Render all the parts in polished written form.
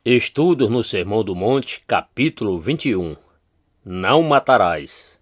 Estudos no Sermão do Monte, capítulo 21. Não matarás.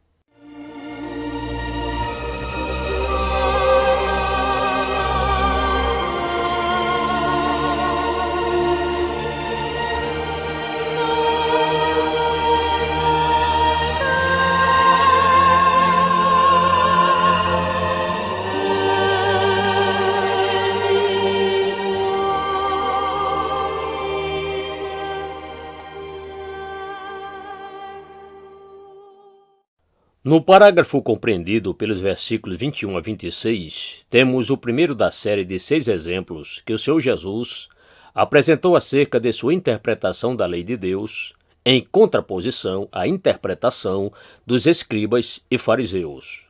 No parágrafo compreendido pelos versículos 21 a 26, temos o primeiro da série de 6 exemplos que o Senhor Jesus apresentou acerca de sua interpretação da lei de Deus, em contraposição à interpretação dos escribas e fariseus.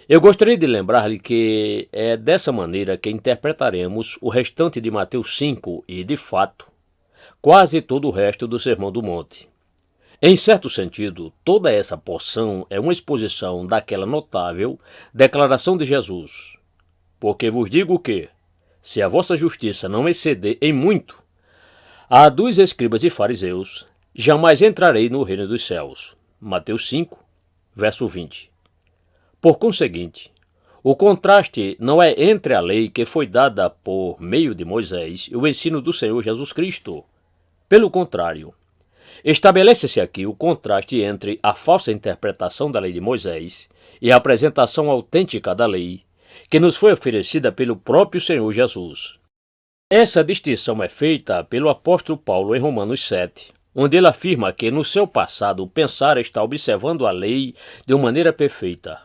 Eu gostaria de lembrar-lhe que é dessa maneira que interpretaremos o restante de Mateus 5 e, de fato, quase todo o resto do Sermão do Monte. Em certo sentido, toda essa porção é uma exposição daquela notável declaração de Jesus. Porque vos digo que, se a vossa justiça não exceder em muito a dos escribas e fariseus, jamais entrarei no reino dos céus. Mateus 5, verso 20. Por conseguinte, o contraste não é entre a lei que foi dada por meio de Moisés e o ensino do Senhor Jesus Cristo. Pelo contrário, estabelece-se aqui o contraste entre a falsa interpretação da lei de Moisés e a apresentação autêntica da lei, que nos foi oferecida pelo próprio Senhor Jesus. Essa distinção é feita pelo apóstolo Paulo em Romanos 7, onde ele afirma que no seu passado o pensar está observando a lei de uma maneira perfeita.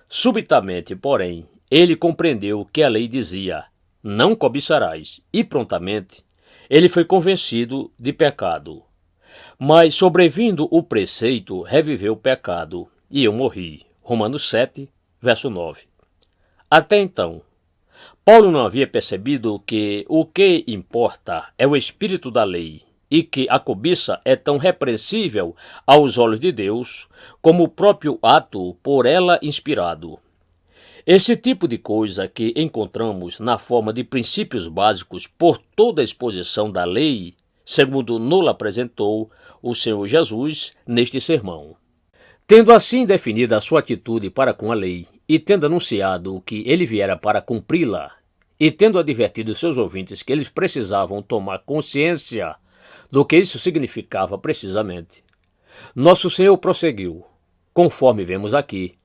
Subitamente, porém, ele compreendeu que a lei dizia, não cobiçarás, e prontamente ele foi convencido de pecado. Mas, sobrevindo o preceito, reviveu o pecado, e eu morri. Romanos 7, verso 9. Até então, Paulo não havia percebido que o que importa é o espírito da lei, e que a cobiça é tão repreensível aos olhos de Deus como o próprio ato por ela inspirado. Esse tipo de coisa que encontramos na forma de princípios básicos por toda a exposição da lei, segundo nos apresentou o Senhor Jesus neste sermão. Tendo assim definida a sua atitude para com a lei, e tendo anunciado que ele viera para cumpri-la, e tendo advertido seus ouvintes que eles precisavam tomar consciência do que isso significava precisamente, nosso Senhor prosseguiu, conforme vemos aqui,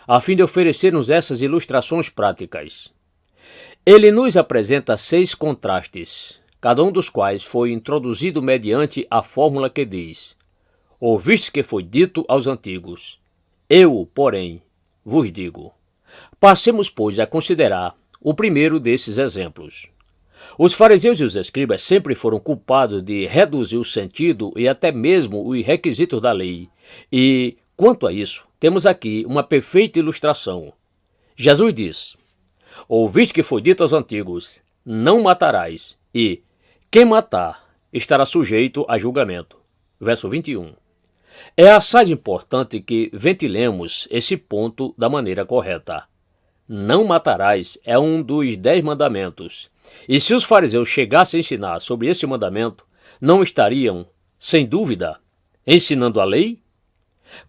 a fim de oferecer-nos essas ilustrações práticas. Ele nos apresenta 6 contrastes, cada um dos quais foi introduzido mediante a fórmula que diz: ouviste que foi dito aos antigos, eu, porém, vos digo. Passemos, pois, a considerar o primeiro desses exemplos. Os fariseus e os escribas sempre foram culpados de reduzir o sentido e até mesmo os requisitos da lei. E, quanto a isso, temos aqui uma perfeita ilustração. Jesus diz: ouviste que foi dito aos antigos, não matarás, e quem matar estará sujeito a julgamento. Verso 21. É assaz importante que ventilemos esse ponto da maneira correta. Não matarás é um dos 10 mandamentos. E se os fariseus chegassem a ensinar sobre esse mandamento, não estariam, sem dúvida, ensinando a lei?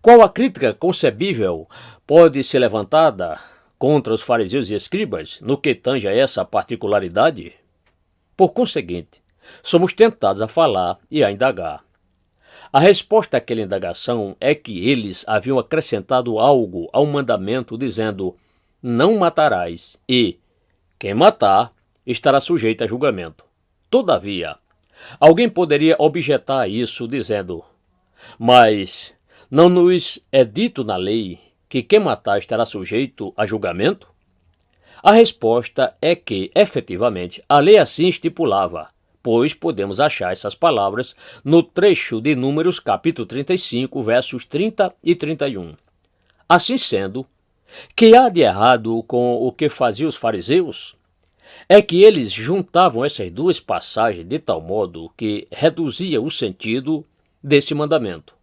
Qual a crítica concebível pode ser levantada contra os fariseus e escribas no que tange a essa particularidade? Por conseguinte, somos tentados a falar e a indagar. A resposta àquela indagação é que eles haviam acrescentado algo ao mandamento dizendo, não matarás, e quem matar estará sujeito a julgamento. Todavia, alguém poderia objetar isso dizendo, mas não nos é dito na lei que quem matar estará sujeito a julgamento? A resposta é que, efetivamente, a lei assim estipulava, pois podemos achar essas palavras no trecho de Números capítulo 35, versos 30 e 31. Assim sendo, que há de errado com o que faziam os fariseus? É que eles juntavam essas duas passagens de tal modo que reduzia o sentido desse mandamento.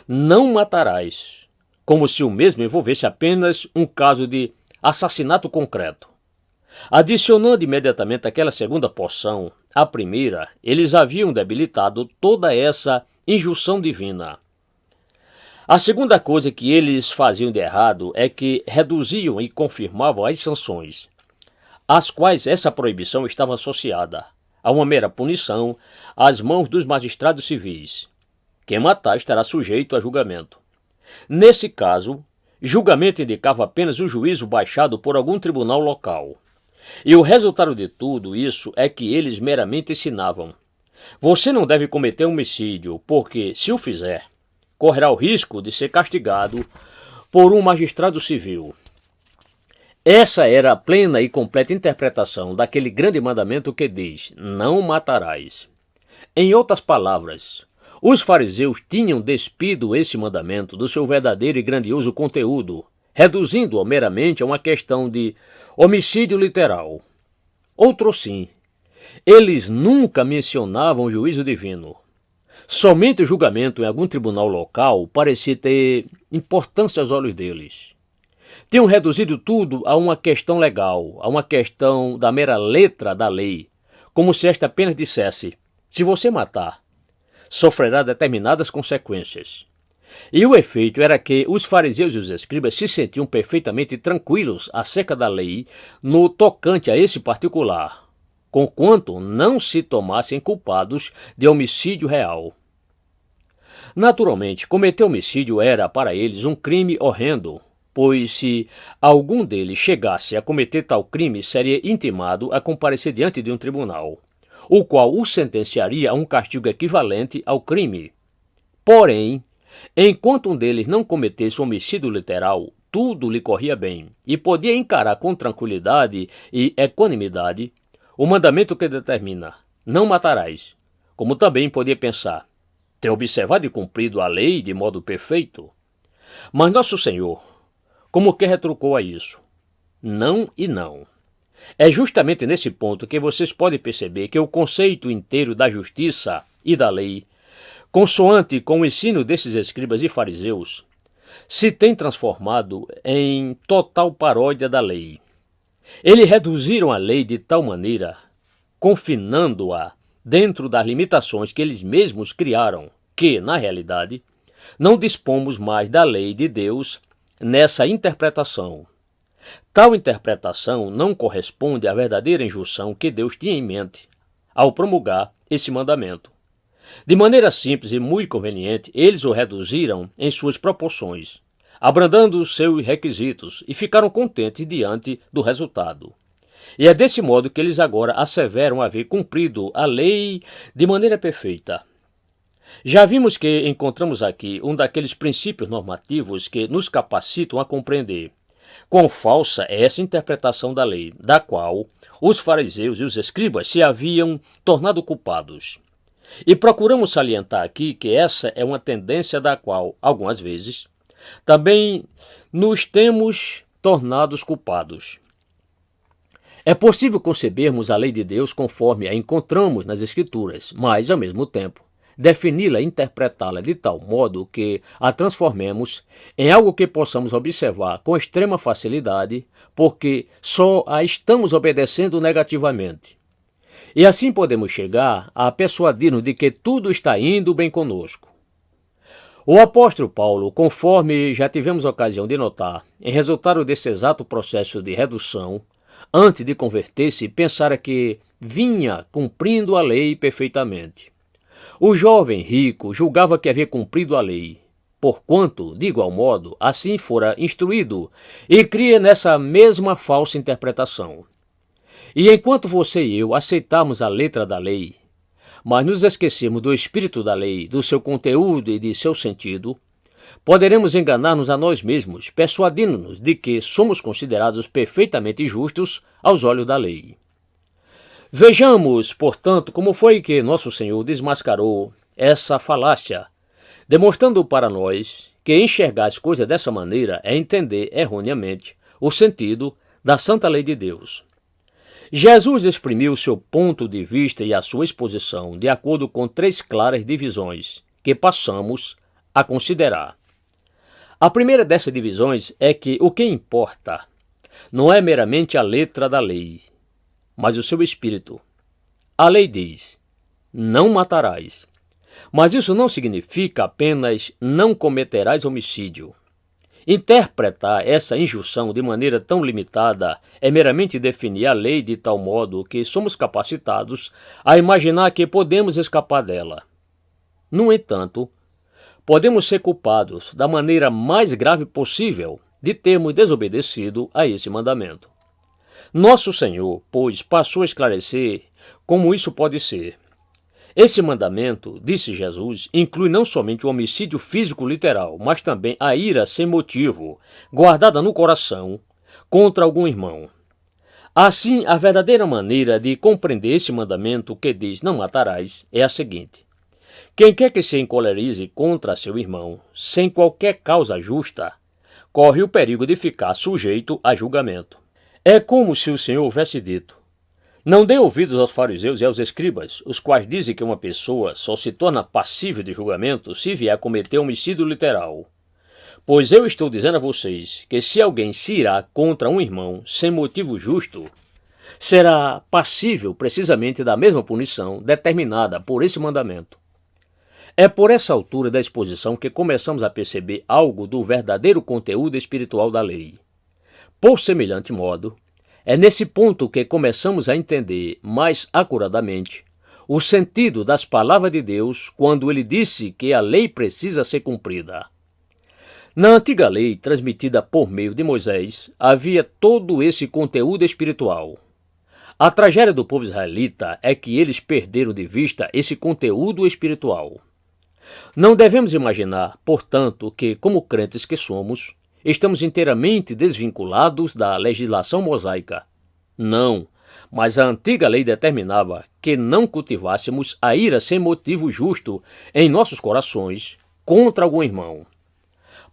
Não matarás, como se o mesmo envolvesse apenas um caso de assassinato concreto. Adicionando imediatamente aquela segunda porção, à primeira, eles haviam debilitado toda essa injunção divina. A segunda coisa que eles faziam de errado é que reduziam e confirmavam as sanções, às quais essa proibição estava associada, a uma mera punição às mãos dos magistrados civis. Quem matar estará sujeito a julgamento. Nesse caso, julgamento indicava apenas o juízo baixado por algum tribunal local. E o resultado de tudo isso é que eles meramente ensinavam: você não deve cometer homicídio, porque, se o fizer, correrá o risco de ser castigado por um magistrado civil. Essa era a plena e completa interpretação daquele grande mandamento que diz: não matarás. Em outras palavras, os fariseus tinham despido esse mandamento do seu verdadeiro e grandioso conteúdo, reduzindo-o meramente a uma questão de homicídio literal. Outro sim, eles nunca mencionavam o juízo divino. Somente o julgamento em algum tribunal local parecia ter importância aos olhos deles. Tinham reduzido tudo a uma questão legal, a uma questão da mera letra da lei, como se esta apenas dissesse: se você matar, sofrerá determinadas consequências. E o efeito era que os fariseus e os escribas se sentiam perfeitamente tranquilos acerca da lei no tocante a esse particular, conquanto não se tomassem culpados de homicídio real. Naturalmente, cometer homicídio era para eles um crime horrendo, pois se algum deles chegasse a cometer tal crime, seria intimado a comparecer diante de um tribunal, o qual o sentenciaria a um castigo equivalente ao crime. Porém, enquanto um deles não cometesse homicídio literal, tudo lhe corria bem, e podia encarar com tranquilidade e equanimidade o mandamento que determina: não matarás, como também podia pensar: ter observado e cumprido a lei de modo perfeito. Mas nosso Senhor, como que retrucou a isso? Não e não. É justamente nesse ponto que vocês podem perceber que o conceito inteiro da justiça e da lei, consoante com o ensino desses escribas e fariseus, se tem transformado em total paródia da lei. Eles reduziram a lei de tal maneira, confinando-a dentro das limitações que eles mesmos criaram, que, na realidade, não dispomos mais da lei de Deus nessa interpretação. Tal interpretação não corresponde à verdadeira injunção que Deus tinha em mente ao promulgar esse mandamento. De maneira simples e muito conveniente, eles o reduziram em suas proporções, abrandando os seus requisitos, e ficaram contentes diante do resultado. E é desse modo que eles agora asseveram haver cumprido a lei de maneira perfeita. Já vimos que encontramos aqui um daqueles princípios normativos que nos capacitam a compreender quão falsa é essa interpretação da lei, da qual os fariseus e os escribas se haviam tornado culpados. E procuramos salientar aqui que essa é uma tendência da qual, algumas vezes, também nos temos tornados culpados. É possível concebermos a lei de Deus conforme a encontramos nas Escrituras, mas, ao mesmo tempo, defini-la e interpretá-la de tal modo que a transformemos em algo que possamos observar com extrema facilidade, porque só a estamos obedecendo negativamente. E assim podemos chegar a persuadir-nos de que tudo está indo bem conosco. O apóstolo Paulo, conforme já tivemos ocasião de notar, em resultado desse exato processo de redução, antes de converter-se, pensara que vinha cumprindo a lei perfeitamente. O jovem rico julgava que havia cumprido a lei, porquanto, de igual modo, assim fora instruído, e cria nessa mesma falsa interpretação. E enquanto você e eu aceitarmos a letra da lei, mas nos esquecemos do espírito da lei, do seu conteúdo e de seu sentido, poderemos enganar-nos a nós mesmos, persuadindo-nos de que somos considerados perfeitamente justos aos olhos da lei. Vejamos, portanto, como foi que nosso Senhor desmascarou essa falácia, demonstrando para nós que enxergar as coisas dessa maneira é entender erroneamente o sentido da santa lei de Deus. Jesus exprimiu seu ponto de vista e a sua exposição de acordo com 3 claras divisões que passamos a considerar. A primeira dessas divisões é que o que importa Não é meramente a letra da lei, mas o seu espírito. A lei diz: não matarás. Mas isso não significa apenas não cometerás homicídio. Interpretar essa injunção de maneira tão limitada é meramente definir a lei de tal modo que somos capacitados a imaginar que podemos escapar dela. No entanto, podemos ser culpados da maneira mais grave possível de termos desobedecido a esse mandamento. Nosso Senhor, pois, passou a esclarecer como isso pode ser. Esse mandamento, disse Jesus, inclui não somente o homicídio físico literal, mas também a ira sem motivo, guardada no coração, contra algum irmão. Assim, a verdadeira maneira de compreender esse mandamento que diz não matarás é a seguinte: quem quer que se encolerize contra seu irmão, sem qualquer causa justa, corre o perigo de ficar sujeito a julgamento. É como se o Senhor houvesse dito: não dê ouvidos aos fariseus e aos escribas, os quais dizem que uma pessoa só se torna passível de julgamento se vier a cometer homicídio literal. Pois eu estou dizendo a vocês que se alguém se irá contra um irmão sem motivo justo, será passível precisamente da mesma punição determinada por esse mandamento. É por essa altura da exposição que começamos a perceber algo do verdadeiro conteúdo espiritual da lei. Por semelhante modo, é nesse ponto que começamos a entender mais acuradamente o sentido das palavras de Deus quando ele disse que a lei precisa ser cumprida. Na antiga lei, transmitida por meio de Moisés, havia todo esse conteúdo espiritual. A tragédia do povo israelita é que eles perderam de vista esse conteúdo espiritual. Não devemos imaginar, portanto, que, como crentes que somos, estamos inteiramente desvinculados da legislação mosaica. Não, mas a antiga lei determinava que não cultivássemos a ira sem motivo justo em nossos corações contra algum irmão.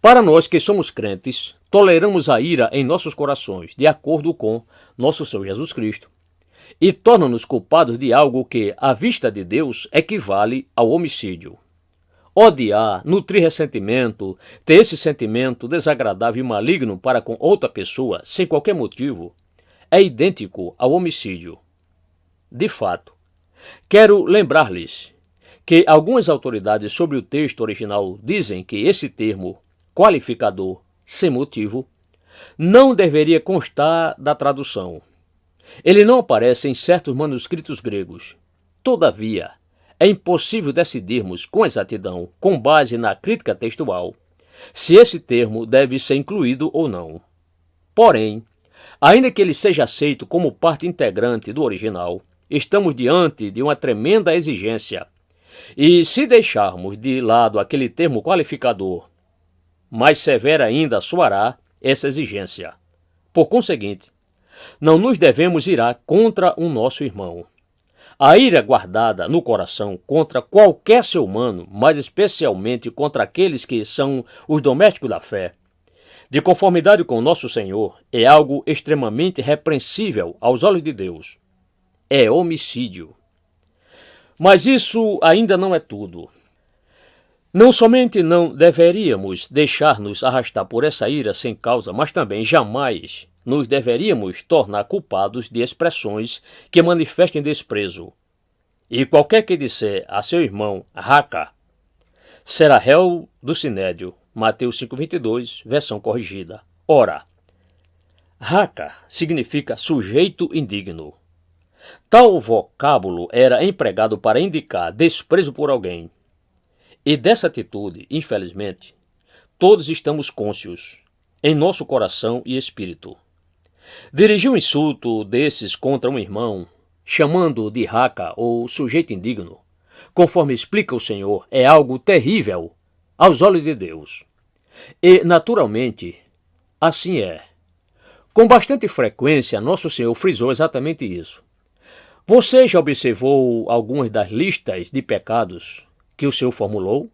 Para nós que somos crentes, toleramos a ira em nossos corações, de acordo com nosso Senhor Jesus Cristo, e torna-nos culpados de algo que, à vista de Deus, equivale ao homicídio. Odiar, nutrir ressentimento, ter esse sentimento desagradável e maligno para com outra pessoa, sem qualquer motivo, é idêntico ao homicídio. De fato, quero lembrar-lhes que algumas autoridades sobre o texto original dizem que esse termo, qualificador, sem motivo, não deveria constar da tradução. Ele não aparece em certos manuscritos gregos. Todavia, é impossível decidirmos com exatidão, com base na crítica textual, se esse termo deve ser incluído ou não. Porém, ainda que ele seja aceito como parte integrante do original, estamos diante de uma tremenda exigência. E se deixarmos de lado aquele termo qualificador, mais severa ainda soará essa exigência. Por conseguinte, não nos devemos irar contra o nosso irmão. A ira guardada no coração contra qualquer ser humano, mas especialmente contra aqueles que são os domésticos da fé, de conformidade com nosso Senhor, é algo extremamente repreensível aos olhos de Deus. É homicídio. Mas isso ainda não é tudo. Não somente não deveríamos deixar-nos arrastar por essa ira sem causa, mas também jamais nos deveríamos tornar culpados de expressões que manifestem desprezo. E qualquer que disser a seu irmão raca, será réu do sinédrio. Mateus 5,22, versão corrigida. Ora, raca significa sujeito indigno. Tal vocábulo era empregado para indicar desprezo por alguém. E dessa atitude, infelizmente, todos estamos cônscios, em nosso coração e espírito. Dirigir um insulto desses contra um irmão, chamando-o de raca ou sujeito indigno, conforme explica o Senhor, é algo terrível aos olhos de Deus. E, naturalmente, assim é. Com bastante frequência, nosso Senhor frisou exatamente isso. Você já observou algumas das listas de pecados que o Senhor formulou?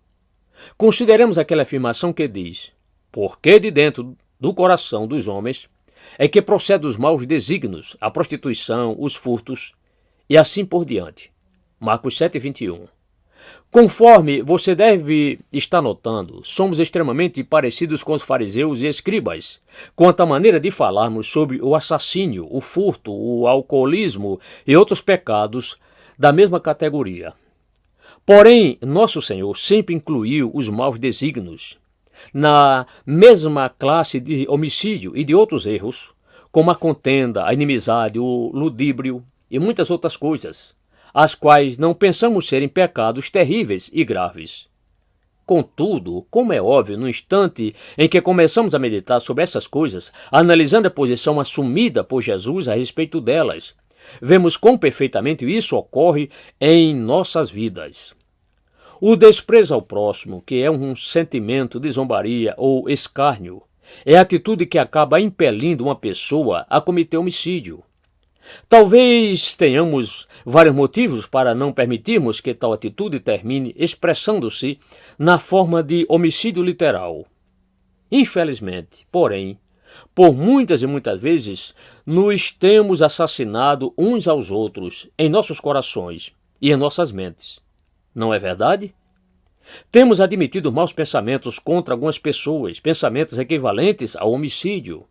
Consideremos aquela afirmação que diz: porque de dentro do coração dos homens é que procedem os maus desígnios, a prostituição, os furtos e assim por diante. Marcos 7,21. Conforme você deve estar notando, somos extremamente parecidos com os fariseus e escribas, quanto à maneira de falarmos sobre o assassínio, o furto, o alcoolismo e outros pecados da mesma categoria. Porém, nosso Senhor sempre incluiu os maus desígnios na mesma classe de homicídio e de outros erros, como a contenda, a inimizade, o ludíbrio e muitas outras coisas, as quais não pensamos serem pecados terríveis e graves. Contudo, como é óbvio, no instante em que começamos a meditar sobre essas coisas, analisando a posição assumida por Jesus a respeito delas, vemos quão perfeitamente isso ocorre em nossas vidas. O desprezo ao próximo, que é um sentimento de zombaria ou escárnio, é a atitude que acaba impelindo uma pessoa a cometer homicídio. Talvez tenhamos vários motivos para não permitirmos que tal atitude termine expressando-se na forma de homicídio literal. Infelizmente, porém, por muitas e muitas vezes, nos temos assassinado uns aos outros em nossos corações e em nossas mentes. Não é verdade? Temos admitido maus pensamentos contra algumas pessoas, pensamentos equivalentes ao homicídio.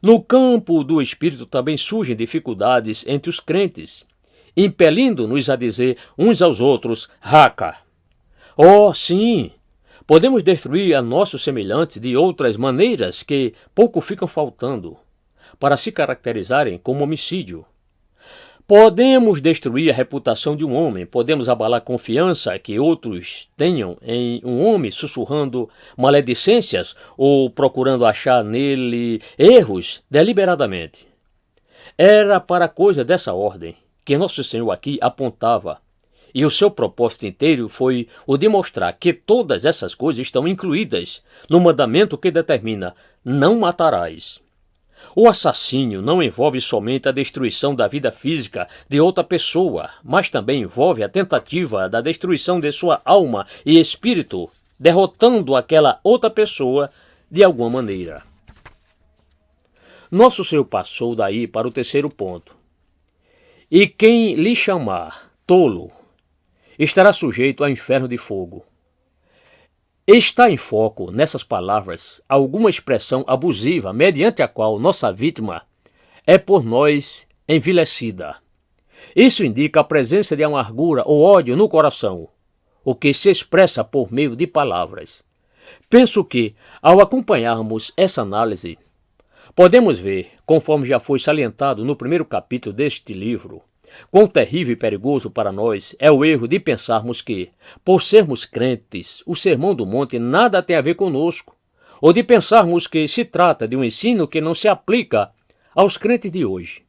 No campo do espírito também surgem dificuldades entre os crentes, impelindo-nos a dizer uns aos outros, raca. Oh, sim! Podemos destruir a nossos semelhantes de outras maneiras que pouco ficam faltando para se caracterizarem como homicídio. Podemos destruir a reputação de um homem, podemos abalar a confiança que outros tenham em um homem sussurrando maledicências ou procurando achar nele erros deliberadamente. Era para coisa dessa ordem que nosso Senhor aqui apontava, e o seu propósito inteiro foi o de mostrar que todas essas coisas estão incluídas no mandamento que determina: não matarás. O assassínio não envolve somente a destruição da vida física de outra pessoa, mas também envolve a tentativa da destruição de sua alma e espírito, derrotando aquela outra pessoa de alguma maneira. Nosso Senhor passou daí para o terceiro ponto. E quem lhe chamar tolo estará sujeito ao inferno de fogo. Está em foco, nessas palavras, alguma expressão abusiva mediante a qual nossa vítima é por nós envilecida. Isso indica a presença de amargura ou ódio no coração, o que se expressa por meio de palavras. Penso que, ao acompanharmos essa análise, podemos ver, conforme já foi salientado no primeiro capítulo deste livro, quão terrível e perigoso para nós é o erro de pensarmos que, por sermos crentes, o Sermão do Monte nada tem a ver conosco, ou de pensarmos que se trata de um ensino que não se aplica aos crentes de hoje.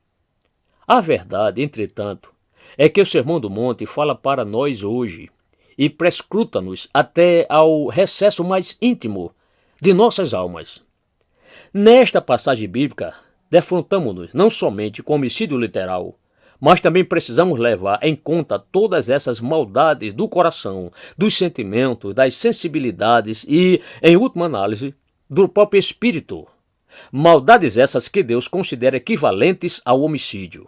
A verdade, entretanto, é que o Sermão do Monte fala para nós hoje e prescruta-nos até ao recesso mais íntimo de nossas almas. Nesta passagem bíblica, defrontamos-nos não somente com o homicídio literal, mas também precisamos levar em conta todas essas maldades do coração, dos sentimentos, das sensibilidades e, em última análise, do próprio espírito. Maldades essas que Deus considera equivalentes ao homicídio.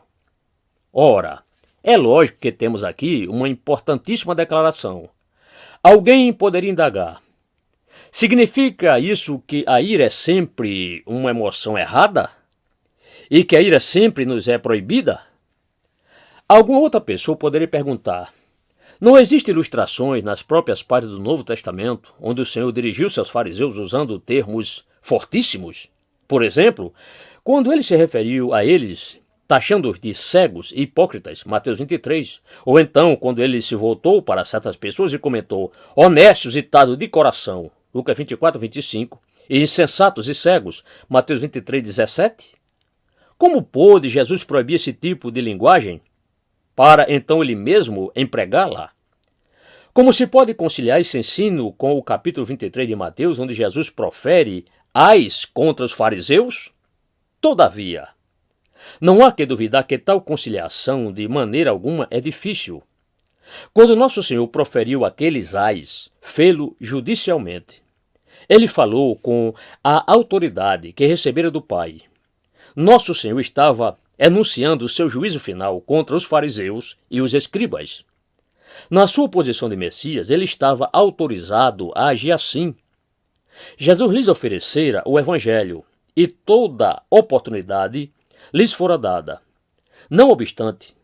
Ora, é lógico que temos aqui uma importantíssima declaração. Alguém poderia indagar: significa isso que a ira é sempre uma emoção errada? E que a ira sempre nos é proibida? Alguma outra pessoa poderia perguntar: não existem ilustrações nas próprias partes do Novo Testamento onde o Senhor dirigiu-se aos fariseus usando termos fortíssimos? Por exemplo, quando ele se referiu a eles, taxando-os de cegos e hipócritas, Mateus 23, ou então quando ele se voltou para certas pessoas e comentou: honestos e tardos de coração, Lucas 24, 25, e insensatos e cegos, Mateus 23, 17? Como pôde Jesus proibir esse tipo de linguagem, para então ele mesmo empregá-la? Como se pode conciliar esse ensino com o capítulo 23 de Mateus, onde Jesus profere ais contra os fariseus? Todavia, não há que duvidar que tal conciliação de maneira alguma é difícil. Quando nosso Senhor proferiu aqueles ais, fê-lo judicialmente. Ele falou com a autoridade que recebera do Pai. Nosso Senhor estava enunciando o seu juízo final contra os fariseus e os escribas. Na sua posição de Messias, ele estava autorizado a agir assim. Jesus lhes oferecera o Evangelho, e toda oportunidade lhes fora dada. Não obstante,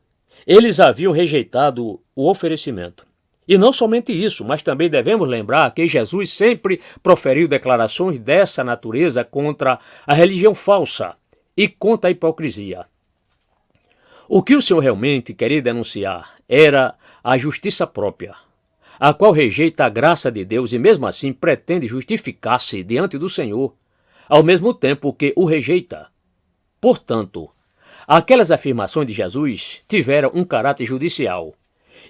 eles haviam rejeitado o oferecimento. E não somente isso, mas também devemos lembrar que Jesus sempre proferiu declarações dessa natureza contra a religião falsa e contra a hipocrisia. O que o Senhor realmente queria denunciar era a justiça própria, a qual rejeita a graça de Deus e mesmo assim pretende justificar-se diante do Senhor, ao mesmo tempo que o rejeita. Portanto, aquelas afirmações de Jesus tiveram um caráter judicial.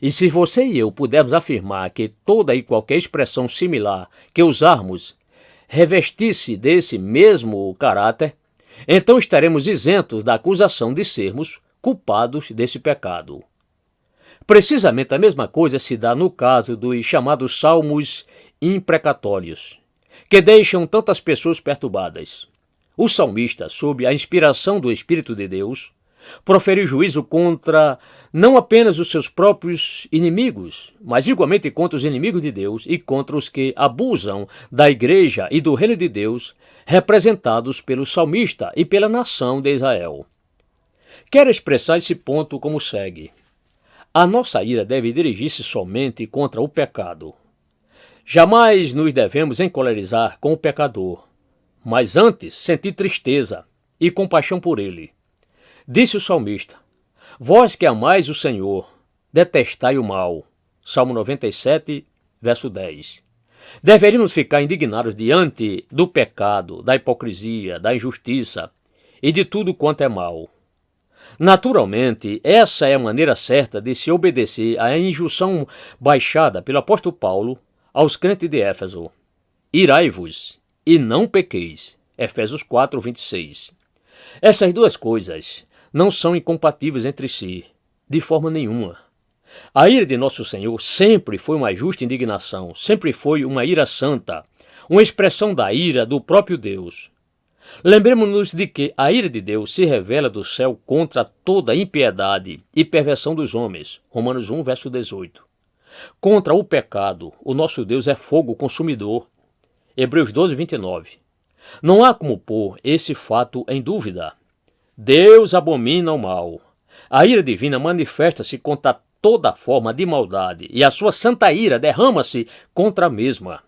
E se você e eu pudermos afirmar que toda e qualquer expressão similar que usarmos revestisse desse mesmo caráter, então estaremos isentos da acusação de sermos culpados desse pecado. Precisamente a mesma coisa se dá no caso dos chamados salmos imprecatórios, que deixam tantas pessoas perturbadas. O salmista, sob a inspiração do Espírito de Deus, proferiu juízo contra não apenas os seus próprios inimigos, mas igualmente contra os inimigos de Deus e contra os que abusam da igreja e do reino de Deus, representados pelo salmista e pela nação de Israel. Quero expressar esse ponto como segue. A nossa ira deve dirigir-se somente contra o pecado. Jamais nos devemos encolerizar com o pecador, mas antes sentir tristeza e compaixão por ele. Disse o salmista: vós que amais o Senhor, detestai o mal. Salmo 97, verso 10. Deveríamos ficar indignados diante do pecado, da hipocrisia, da injustiça e de tudo quanto é mal. Naturalmente, essa é a maneira certa de se obedecer à injunção baixada pelo apóstolo Paulo aos crentes de Éfeso. Irai-vos e não pequeis. Efésios 4, 26. Essas duas coisas não são incompatíveis entre si, de forma nenhuma. A ira de nosso Senhor sempre foi uma justa indignação, sempre foi uma ira santa, uma expressão da ira do próprio Deus. Lembremos-nos de que a ira de Deus se revela do céu contra toda impiedade e perversão dos homens. Romanos 1, verso 18. Contra o pecado, o nosso Deus é fogo consumidor. Hebreus 12, 29. Não há como pôr esse fato em dúvida. Deus abomina o mal. A ira divina manifesta-se contra toda forma de maldade e a sua santa ira derrama-se contra a mesma.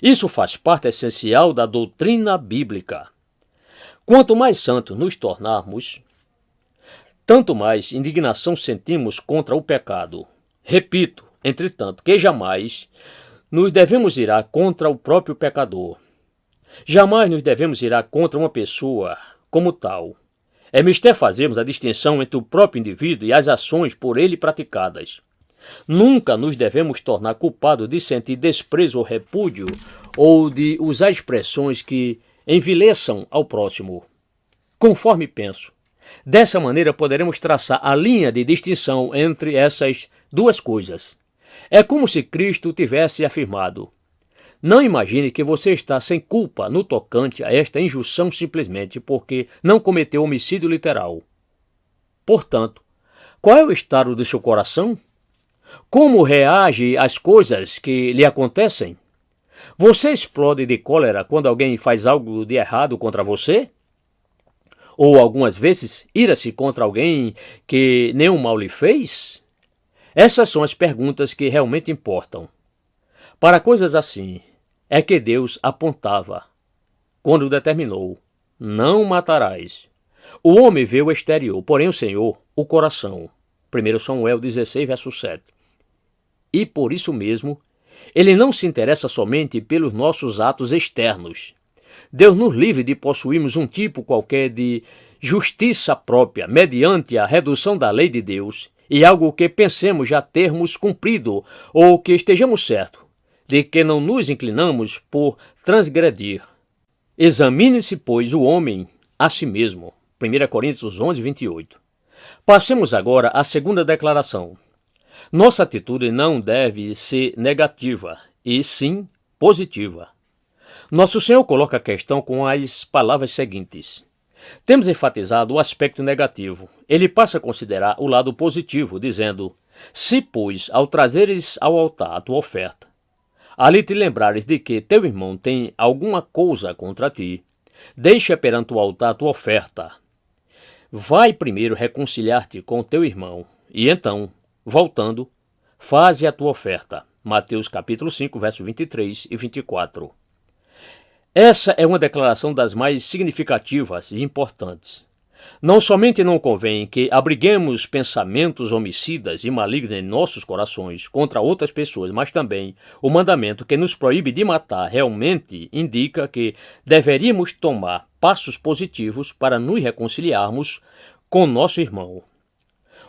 Isso faz parte essencial da doutrina bíblica. Quanto mais santos nos tornarmos, tanto mais indignação sentimos contra o pecado. Repito, entretanto, que jamais nos devemos irar contra o próprio pecador. Jamais nos devemos irar contra uma pessoa como tal. É mister fazermos a distinção entre o próprio indivíduo e as ações por ele praticadas. Nunca nos devemos tornar culpados de sentir desprezo ou repúdio ou de usar expressões que envileçam ao próximo. Conforme penso, dessa maneira poderemos traçar a linha de distinção entre essas duas coisas. É como se Cristo tivesse afirmado: não imagine que você está sem culpa no tocante a esta injunção simplesmente porque não cometeu homicídio literal. Portanto, qual é o estado do seu coração? Como reage às coisas que lhe acontecem? Você explode de cólera quando alguém faz algo de errado contra você? Ou algumas vezes ira-se contra alguém que nenhum mal lhe fez? Essas são as perguntas que realmente importam. Para coisas assim, é que Deus apontava, quando determinou: não matarás. O homem vê o exterior, porém o Senhor, o coração. 1 Samuel 16, verso 7. E por isso mesmo, ele não se interessa somente pelos nossos atos externos. Deus nos livre de possuirmos um tipo qualquer de justiça própria, mediante a redução da lei de Deus, e algo que pensemos já termos cumprido, ou que estejamos certos de que não nos inclinamos por transgredir. Examine-se, pois, o homem a si mesmo. 1 Coríntios 11, 28. Passemos agora à segunda declaração. Nossa atitude não deve ser negativa, e sim positiva. Nosso Senhor coloca a questão com as palavras seguintes. Temos enfatizado o aspecto negativo. Ele passa a considerar o lado positivo, dizendo: Se, pois, ao trazeres ao altar a tua oferta, ali te lembrares de que teu irmão tem alguma coisa contra ti, deixa perante o altar a tua oferta. Vai primeiro reconciliar-te com teu irmão, e então, voltando, faze a tua oferta. Mateus capítulo 5, versos 23 e 24. Essa é uma declaração das mais significativas e importantes. Não somente não convém que abriguemos pensamentos homicidas e malignos em nossos corações contra outras pessoas, mas também o mandamento que nos proíbe de matar realmente indica que deveríamos tomar passos positivos para nos reconciliarmos com nosso irmão.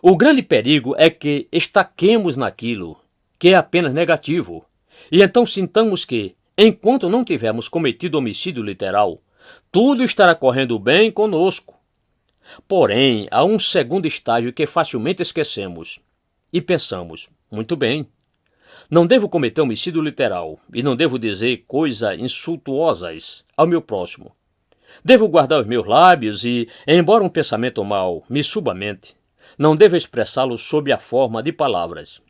O grande perigo é que estaquemos naquilo que é apenas negativo, e então sintamos que, enquanto não tivermos cometido homicídio literal, tudo estará correndo bem conosco. Porém, há um segundo estágio que facilmente esquecemos e pensamos, muito bem, não devo cometer homicídio literal e não devo dizer coisas insultuosas ao meu próximo. Devo guardar os meus lábios e, embora um pensamento mau me suba à mente, não devo expressá-lo sob a forma de palavras.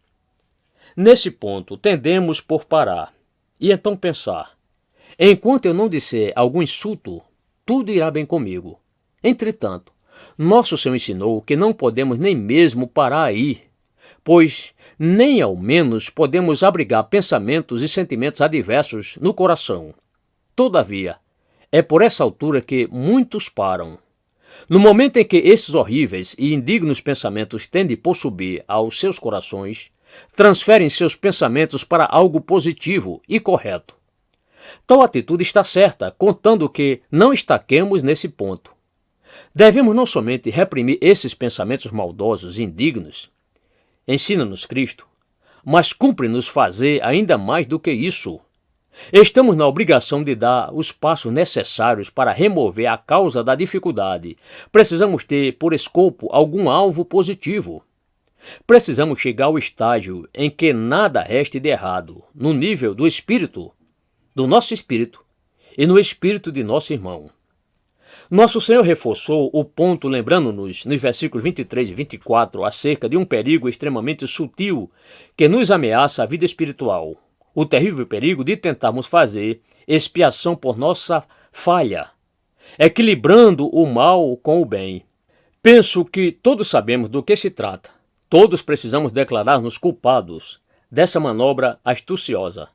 Nesse ponto, tendemos por parar e então pensar, enquanto eu não disser algum insulto, tudo irá bem comigo. Entretanto, nosso Senhor ensinou que não podemos nem mesmo parar aí, pois nem ao menos podemos abrigar pensamentos e sentimentos adversos no coração. Todavia, é por essa altura que muitos param. No momento em que esses horríveis e indignos pensamentos tendem por subir aos seus corações, transferem seus pensamentos para algo positivo e correto. Tal atitude está certa, contando que não estaquemos nesse ponto. Devemos não somente reprimir esses pensamentos maldosos e indignos, ensina-nos Cristo, mas cumpre-nos fazer ainda mais do que isso. Estamos na obrigação de dar os passos necessários para remover a causa da dificuldade. Precisamos ter por escopo algum alvo positivo. Precisamos chegar ao estágio em que nada reste de errado, no nível do espírito, do nosso espírito e no espírito de nosso irmão. Nosso Senhor reforçou o ponto lembrando-nos, nos versículos 23 e 24, acerca de um perigo extremamente sutil que nos ameaça a vida espiritual. O terrível perigo de tentarmos fazer expiação por nossa falha, equilibrando o mal com o bem. Penso que todos sabemos do que se trata. Todos precisamos declarar-nos culpados dessa manobra astuciosa.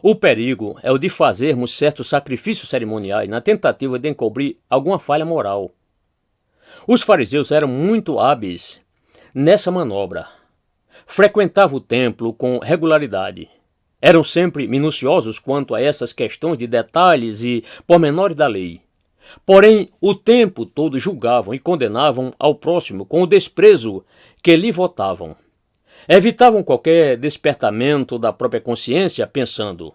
O perigo é o de fazermos certos sacrifícios cerimoniais na tentativa de encobrir alguma falha moral. Os fariseus eram muito hábeis nessa manobra. Frequentavam o templo com regularidade. Eram sempre minuciosos quanto a essas questões de detalhes e pormenores da lei. Porém, o tempo todo julgavam e condenavam ao próximo com o desprezo que lhe votavam. Evitavam qualquer despertamento da própria consciência, pensando,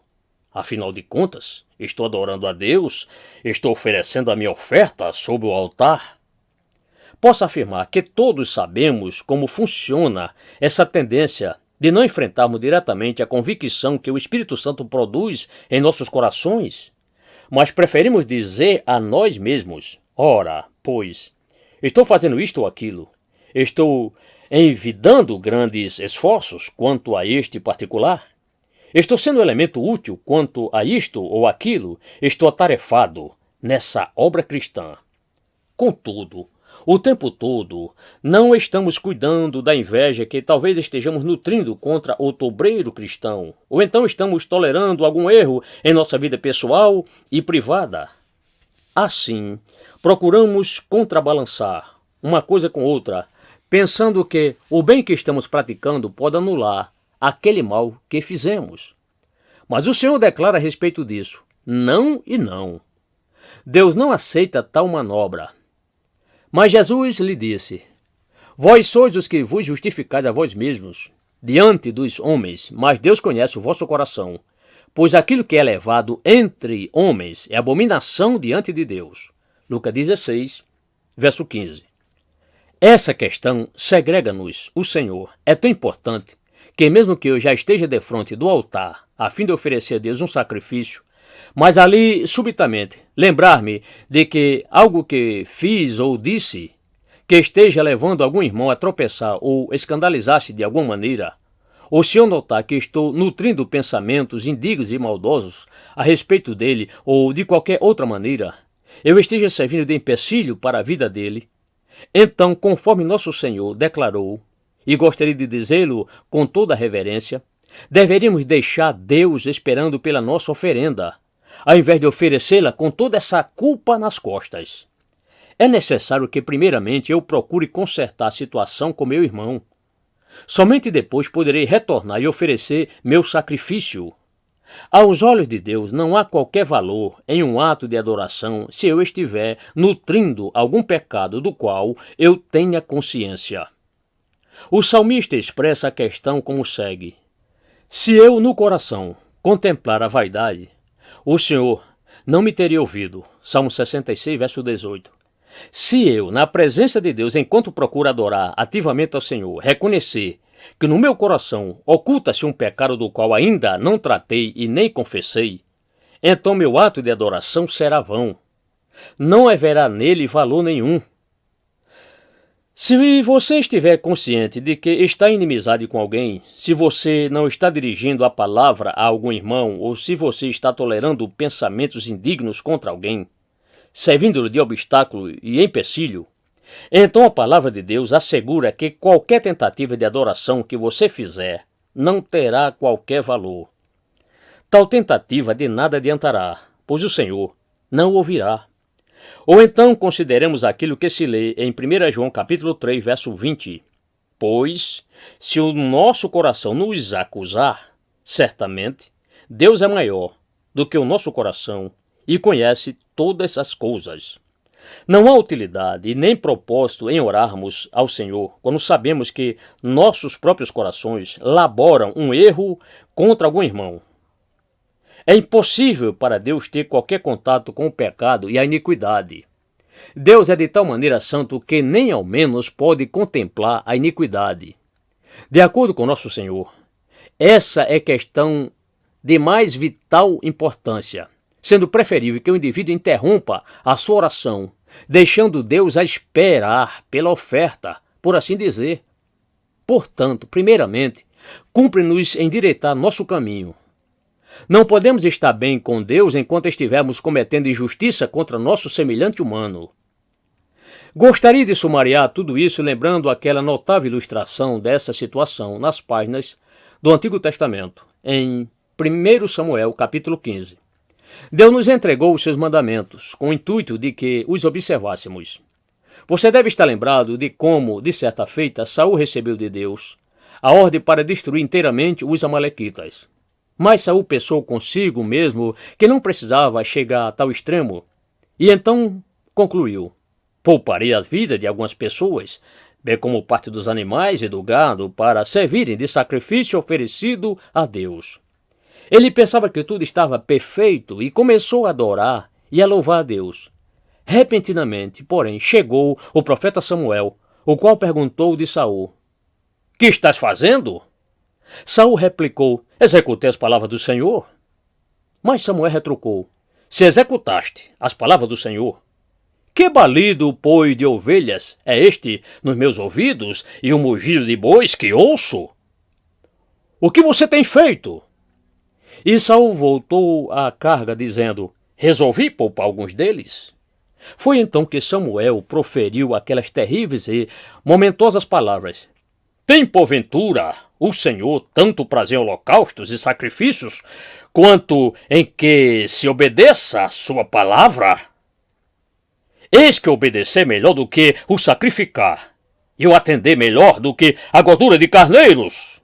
afinal de contas, estou adorando a Deus, estou oferecendo a minha oferta sob o altar. Posso afirmar que todos sabemos como funciona essa tendência de não enfrentarmos diretamente a convicção que o Espírito Santo produz em nossos corações, mas preferimos dizer a nós mesmos, ora, pois, estou fazendo isto ou aquilo, estou envidando grandes esforços quanto a este particular? Estou sendo um elemento útil quanto a isto ou aquilo? Estou atarefado nessa obra cristã. Contudo, o tempo todo, não estamos cuidando da inveja que talvez estejamos nutrindo contra outro obreiro cristão, ou então estamos tolerando algum erro em nossa vida pessoal e privada. Assim, procuramos contrabalançar uma coisa com outra, pensando que o bem que estamos praticando pode anular aquele mal que fizemos. Mas o Senhor declara a respeito disso, não e não. Deus não aceita tal manobra. Mas Jesus lhe disse, vós sois os que vos justificais a vós mesmos, diante dos homens, mas Deus conhece o vosso coração, pois aquilo que é levado entre homens é abominação diante de Deus. Lucas 16, verso 15. Essa questão segrega-nos o Senhor. É tão importante que mesmo que eu já esteja defronte do altar, a fim de oferecer a Deus um sacrifício, mas ali, subitamente, lembrar-me de que algo que fiz ou disse que esteja levando algum irmão a tropeçar ou escandalizar-se de alguma maneira, ou se eu notar que estou nutrindo pensamentos indignos e maldosos a respeito dele ou de qualquer outra maneira, eu esteja servindo de empecilho para a vida dele, então, conforme nosso Senhor declarou, e gostaria de dizê-lo com toda a reverência, deveríamos deixar Deus esperando pela nossa oferenda, ao invés de oferecê-la com toda essa culpa nas costas. É necessário que, primeiramente, eu procure consertar a situação com meu irmão. Somente depois poderei retornar e oferecer meu sacrifício. Aos olhos de Deus, não há qualquer valor em um ato de adoração se eu estiver nutrindo algum pecado do qual eu tenha consciência. O salmista expressa a questão como segue: se eu no coração contemplar a vaidade, o Senhor não me teria ouvido. Salmo 66, verso 18. Se eu, na presença de Deus, enquanto procuro adorar ativamente ao Senhor, reconhecer que no meu coração oculta-se um pecado do qual ainda não tratei e nem confessei, então meu ato de adoração será vão. Não haverá nele valor nenhum. Se você estiver consciente de que está em inimizade com alguém, se você não está dirigindo a palavra a algum irmão, ou se você está tolerando pensamentos indignos contra alguém, servindo-lhe de obstáculo e empecilho, então a palavra de Deus assegura que qualquer tentativa de adoração que você fizer não terá qualquer valor. Tal tentativa de nada adiantará, pois o Senhor não ouvirá. Ou então consideremos aquilo que se lê em 1 João capítulo 3, verso 20. Pois, se o nosso coração nos acusar, certamente Deus é maior do que o nosso coração e conhece todas as coisas. Não há utilidade e nem propósito em orarmos ao Senhor quando sabemos que nossos próprios corações laboram um erro contra algum irmão. É impossível para Deus ter qualquer contato com o pecado e a iniquidade. Deus é de tal maneira santo que nem ao menos pode contemplar a iniquidade. De acordo com nosso Senhor, essa é questão de mais vital importância, sendo preferível que o indivíduo interrompa a sua oração, deixando Deus a esperar pela oferta, por assim dizer. Portanto, primeiramente, cumpre-nos endireitar nosso caminho. Não podemos estar bem com Deus enquanto estivermos cometendo injustiça contra nosso semelhante humano. Gostaria de sumariar tudo isso lembrando aquela notável ilustração dessa situação nas páginas do Antigo Testamento, em 1 Samuel, capítulo 15. Deus nos entregou os seus mandamentos, com o intuito de que os observássemos. Você deve estar lembrado de como, de certa feita, Saul recebeu de Deus a ordem para destruir inteiramente os amalequitas. Mas Saul pensou consigo mesmo que não precisava chegar a tal extremo, e então concluiu: pouparei a vida de algumas pessoas, bem como parte dos animais e do gado, para servirem de sacrifício oferecido a Deus. Ele pensava que tudo estava perfeito e começou a adorar e a louvar a Deus. Repentinamente, porém, chegou o profeta Samuel, o qual perguntou de Saul: que estás fazendo? Saul replicou: executei as palavras do Senhor. Mas Samuel retrucou: se executaste as palavras do Senhor, que balido, pois, de ovelhas é este nos meus ouvidos e o mugido de bois que ouço? O que você tem feito? E Saul voltou à carga, dizendo: resolvi poupar alguns deles. Foi então que Samuel proferiu aquelas terríveis e momentosas palavras: tem porventura o Senhor tanto prazer em holocaustos e sacrifícios, quanto em que se obedeça a sua palavra? Eis que obedecer melhor do que o sacrificar, e o atender melhor do que a gordura de carneiros.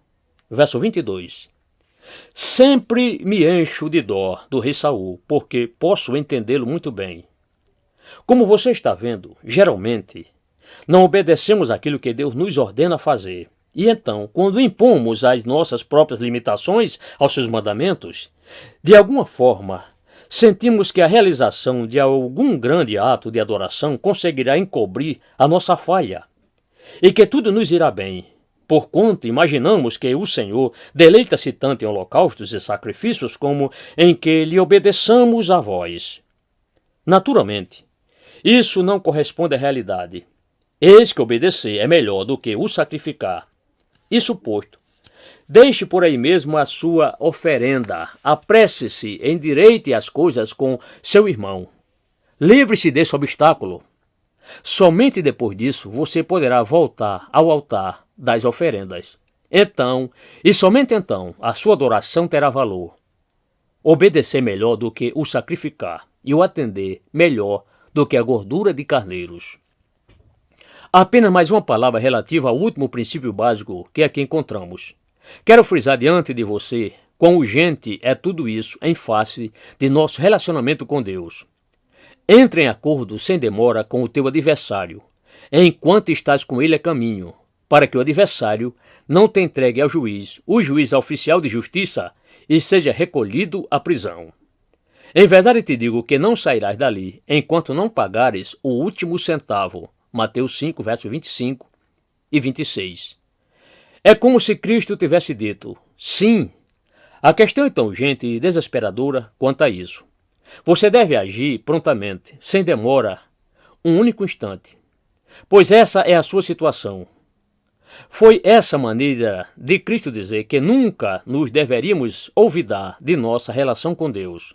Verso 22. Sempre me encho de dó do rei Saul, porque posso entendê-lo muito bem. Como você está vendo, geralmente, não obedecemos aquilo que Deus nos ordena fazer. E então, quando impomos as nossas próprias limitações aos seus mandamentos, de alguma forma, sentimos que a realização de algum grande ato de adoração conseguirá encobrir a nossa falha, e que tudo nos irá bem, porquanto imaginamos que o Senhor deleita-se tanto em holocaustos e sacrifícios como em que lhe obedeçamos a voz. Naturalmente, isso não corresponde à realidade. Eis que obedecer é melhor do que o sacrificar. Isso posto, deixe por aí mesmo a sua oferenda, apresse-se, endireite as coisas com seu irmão. Livre-se desse obstáculo. Somente depois disso você poderá voltar ao altar das oferendas. Então, e somente então, a sua adoração terá valor. Obedecer melhor do que o sacrificar, e o atender melhor do que a gordura de carneiros. Apenas mais uma palavra relativa ao último princípio básico que aqui encontramos. Quero frisar diante de você quão urgente é tudo isso em face de nosso relacionamento com Deus. Entre em acordo sem demora com o teu adversário, enquanto estás com ele a caminho, para que o adversário não te entregue ao juiz, o juiz oficial de justiça, e seja recolhido à prisão. Em verdade te digo que não sairás dali, enquanto não pagares o último centavo. Mateus 5, versos 25 e 26. É como se Cristo tivesse dito, sim. A questão é tão urgente e desesperadora quanto a isso. Você deve agir prontamente, sem demora, um único instante, pois essa é a sua situação. Foi essa maneira de Cristo dizer que nunca nos deveríamos olvidar de nossa relação com Deus.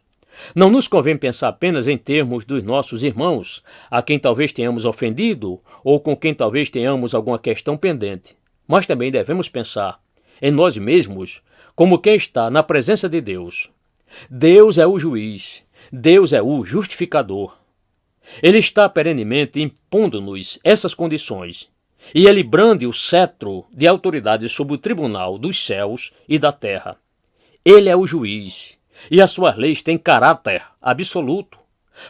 Não nos convém pensar apenas em termos dos nossos irmãos, a quem talvez tenhamos ofendido ou com quem talvez tenhamos alguma questão pendente, mas também devemos pensar em nós mesmos como quem está na presença de Deus. Deus é o juiz, Deus é o justificador. Ele está perenemente impondo-nos essas condições, e ele brande o cetro de autoridade sobre o tribunal dos céus e da terra. Ele é o juiz, e as suas leis têm caráter absoluto,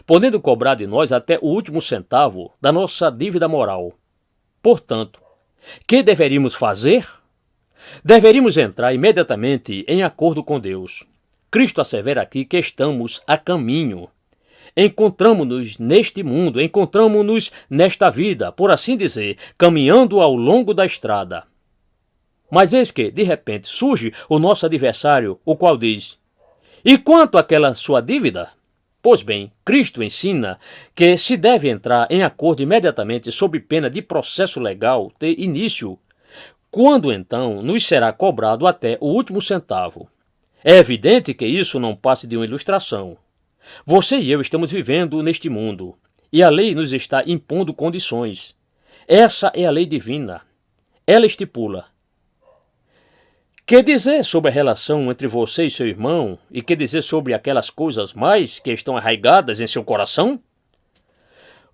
podendo cobrar de nós até o último centavo da nossa dívida moral. Portanto, que deveríamos fazer? Deveríamos entrar imediatamente em acordo com Deus. Cristo assevera aqui que estamos a caminho. Encontramos-nos neste mundo, encontramos-nos nesta vida, por assim dizer, caminhando ao longo da estrada. Mas eis que, de repente, surge o nosso adversário, o qual diz, e quanto àquela sua dívida? Pois bem, Cristo ensina que se deve entrar em acordo imediatamente sob pena de processo legal ter início, quando então nos será cobrado até o último centavo. É evidente que isso não passa de uma ilustração. Você e eu estamos vivendo neste mundo, e a lei nos está impondo condições. Essa é a lei divina. Ela estipula. Que dizer sobre a relação entre você e seu irmão, e que dizer sobre aquelas coisas mais que estão arraigadas em seu coração?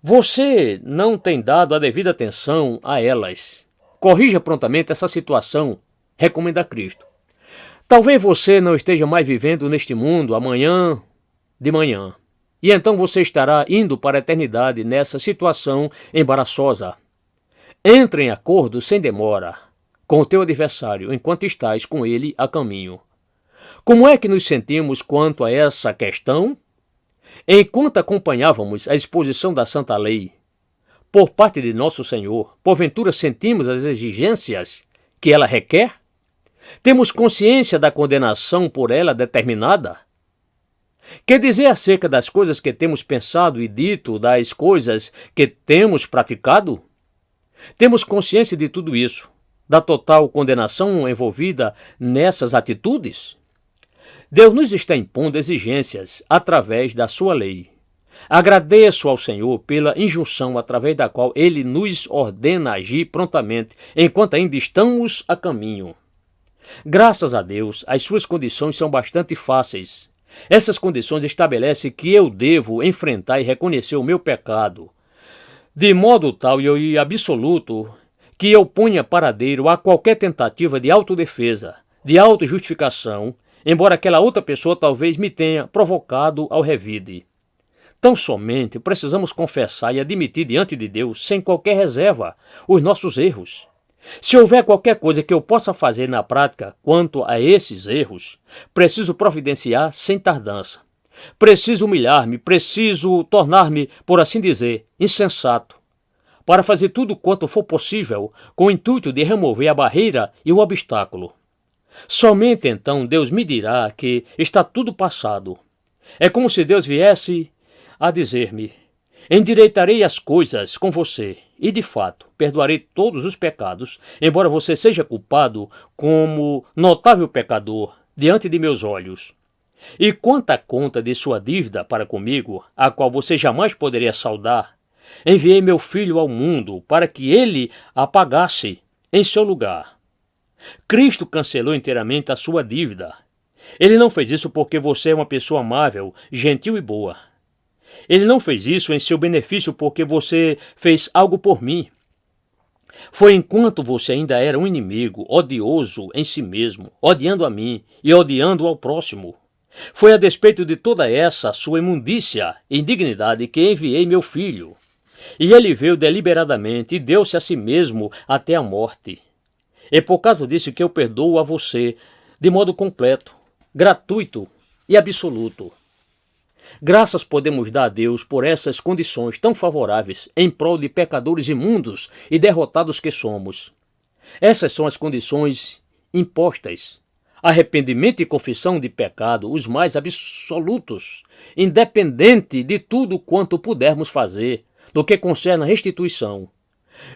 Você não tem dado a devida atenção a elas. Corrija prontamente essa situação, recomenda Cristo. Talvez você não esteja mais vivendo neste mundo amanhã de manhã, e então você estará indo para a eternidade nessa situação embaraçosa. Entre em acordo sem demora com o teu adversário enquanto estás com ele a caminho. Como é que nos sentimos quanto a essa questão? Enquanto acompanhávamos a exposição da Santa Lei por parte de nosso Senhor, porventura sentimos as exigências que ela requer? Temos consciência da condenação por ela determinada? Que dizer acerca das coisas que temos pensado e dito, das coisas que temos praticado? Temos consciência de tudo isso, da total condenação envolvida nessas atitudes? Deus nos está impondo exigências através da sua lei. Agradeço ao Senhor pela injunção através da qual Ele nos ordena agir prontamente enquanto ainda estamos a caminho. Graças a Deus, as suas condições são bastante fáceis. Essas condições estabelecem que eu devo enfrentar e reconhecer o meu pecado, de modo tal e absoluto que eu ponha paradeiro a qualquer tentativa de autodefesa, de autojustificação, embora aquela outra pessoa talvez me tenha provocado ao revide. Tão somente precisamos confessar e admitir diante de Deus, sem qualquer reserva, os nossos erros. Se houver qualquer coisa que eu possa fazer na prática quanto a esses erros, preciso providenciar sem tardança. Preciso humilhar-me, preciso tornar-me, por assim dizer, insensato, para fazer tudo quanto for possível com o intuito de remover a barreira e o obstáculo. Somente então Deus me dirá que está tudo passado. É como se Deus viesse a dizer-me, endireitarei as coisas com você, e de fato perdoarei todos os pecados, embora você seja culpado como notável pecador diante de meus olhos. E quanto à conta de sua dívida para comigo, a qual você jamais poderia saldar, enviei meu filho ao mundo para que ele a pagasse em seu lugar. Cristo cancelou inteiramente a sua dívida. Ele não fez isso porque você é uma pessoa amável, gentil e boa. Ele não fez isso em seu benefício porque você fez algo por mim. Foi enquanto você ainda era um inimigo, odioso em si mesmo, odiando a mim e odiando ao próximo. Foi a despeito de toda essa sua imundícia e indignidade que enviei meu filho. E ele veio deliberadamente e deu-se a si mesmo até a morte. É por causa disso que eu perdoo a você de modo completo, gratuito e absoluto. Graças podemos dar a Deus por essas condições tão favoráveis em prol de pecadores imundos e derrotados que somos. Essas são as condições impostas. Arrependimento e confissão de pecado, os mais absolutos, independente de tudo quanto pudermos fazer, no que concerne a restituição,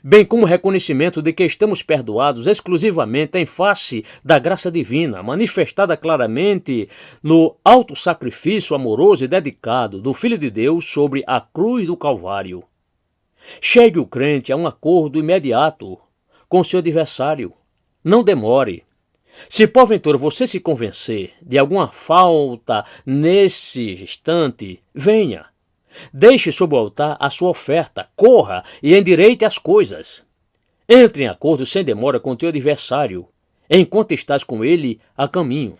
bem como reconhecimento de que estamos perdoados exclusivamente em face da graça divina, manifestada claramente no alto sacrifício amoroso e dedicado do Filho de Deus sobre a cruz do Calvário. Chegue o crente a um acordo imediato com seu adversário. Não demore. Se porventura você se convencer de alguma falta nesse instante, venha. Deixe sobre o altar a sua oferta, corra e endireite as coisas. Entre em acordo sem demora com teu adversário, enquanto estás com ele a caminho.